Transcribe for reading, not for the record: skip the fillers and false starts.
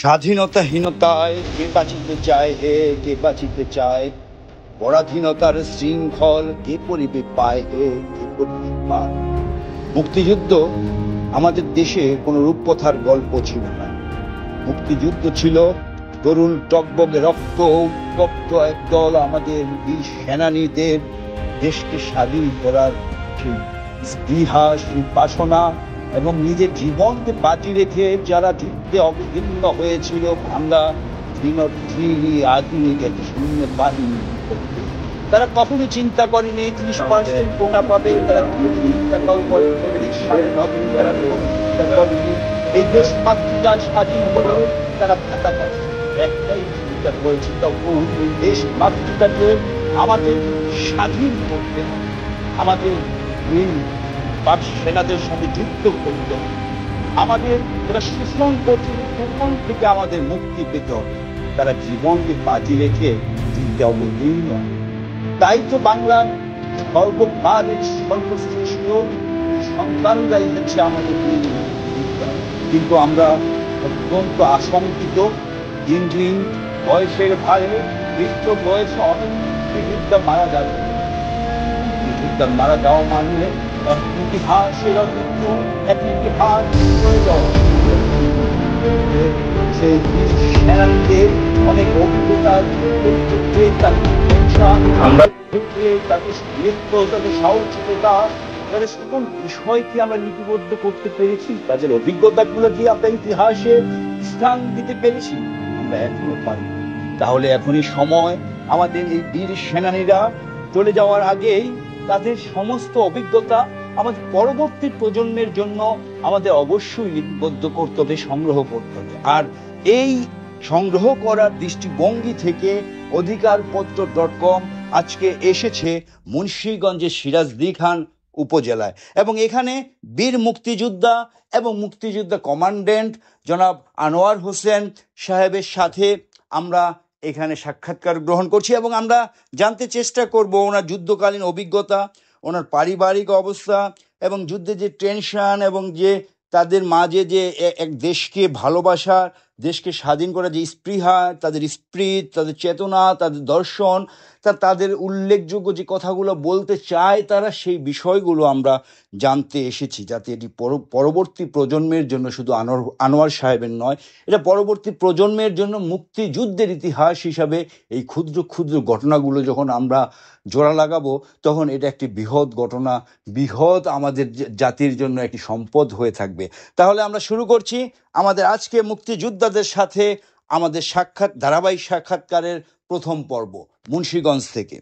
স্বাধীনতাহীনতায় কে বাঁচিতে চায় হে, কে বাঁচিতে চায়? পরাধীনতার শৃঙ্খল কে করিবে পায় হে, কে করিবে পায়? মুক্তিযুদ্ধ আমাদের দেশে কোনো রূপকথার গল্প ছিল না। মুক্তিযুদ্ধ ছিল তরুণ টগবগে রক্ত উত্তপ্ত একদল আমাদের বীর সেনানীদের দেশকে স্বাধীন করার সেই স্পৃহা, সেই বাসনা এবং নিজের জীবনকে বাজি রেখে যারা যুদ্ধে অবতীর্ণ হয়েছিল ভাঙ্গা আধুনিক এক শূন্য বাহিনী। তারা কখনো চিন্তা করেনি 30% কোটা পাবে, তারা চিন্তা করেনি এই দেশ মাতৃকা স্বাধীন হলো তারা ভাতা পাবে। একটাই চিন্তা করেছে তখন এই দেশ মাতৃকাকে আমাদের স্বাধীন করতে হবে, আমাদের পাক সেনাদের সঙ্গে যুদ্ধ করতে হবে, আমাদের যারা শোষণ করছে শোষণ থেকে আমাদের মুক্তি পেতে হবে। তারা জীবনকে বাজি রেখে যুদ্ধে অবতীর্ণ। তাই তো বাংলার সর্বকালের সর্বশ্রেষ্ঠ সন্তানরাই হচ্ছে আমাদের বীর। কিন্তু আমরা অত্যন্ত আশঙ্কিত, দিন দিন বয়সের ভারে বৃদ্ধ বয়সে অনেক বিদ্যা মারা যাবে। বিদ্যা মারা যাওয়া মানে এক ইতিহাসের অভিজ্ঞ, এক ইতিহাস সেই সেনানীদের অনেক অভিজ্ঞতার আমরা তাদের নৃত্য, তাদের সাহসিকতা, তাদের সকল বিষয়কে আমরা লিপিবদ্ধ করতে পেরেছি, তাদের অভিজ্ঞতাগুলো কি আমরা ইতিহাসে স্থান দিতে পেরেছি? আমরা এখনো পারি। তাহলে এখনই সময় আমাদের এই বীর সেনানীরা চলে যাওয়ার আগেই তাদের সমস্ত অভিজ্ঞতা আমাদের পরবর্তী প্রজন্মের জন্য আমাদের অবশ্যই লিপিবদ্ধ করতে হবে, সংগ্রহ করতে হবে। আর এই সংগ্রহ করার দৃষ্টিভঙ্গি থেকে অধিকারপত্র.com আজকে এসেছে মুন্সিগঞ্জের সিরাজদি খান উপজেলায়, এবং এখানে বীর মুক্তিযোদ্ধা এবং মুক্তিযোদ্ধা কমান্ড্যান্ট জনাব আনোয়ার হোসেন সাহেবের সাথে আমরা এখানে সাক্ষাৎকার গ্রহণ করছি এবং আমরা জানতে চেষ্টা করব ওনার যুদ্ধকালীন অভিজ্ঞতা, ওনার পারিবারিক অবস্থা এবং যুদ্ধে যে টেনশন এবং যে তাদের মাঝে যে এক দেশকে ভালোবাসা, দেশকে স্বাধীন করার যে স্পৃহা, তাদের স্পিরিট, তাদের চেতনা, তাদের দর্শন, তাদের উল্লেখযোগ্য যে কথাগুলো বলতে চায় তারা, সেই বিষয়গুলো আমরা জানতে এসেছি, যাতে এটি পরবর্তী প্রজন্মের জন্য শুধু আনোয়ার সাহেবের নয়, এটা পরবর্তী প্রজন্মের জন্য মুক্তিযুদ্ধের ইতিহাস হিসাবে এই ক্ষুদ্র ক্ষুদ্র ঘটনাগুলো যখন আমরা জোড়া লাগাবো তখন এটা একটি বৃহৎ ঘটনা, বৃহৎ আমাদের জাতির জন্য একটি সম্পদ হয়ে থাকবে। তাহলে আমরা শুরু করছি আমাদের আজকে মুক্তিযোদ্ধাদের সাথে আমাদের ধারাবাহিক সাক্ষাৎকারের প্রথম পর্ব মুন্সিগঞ্জ থেকে।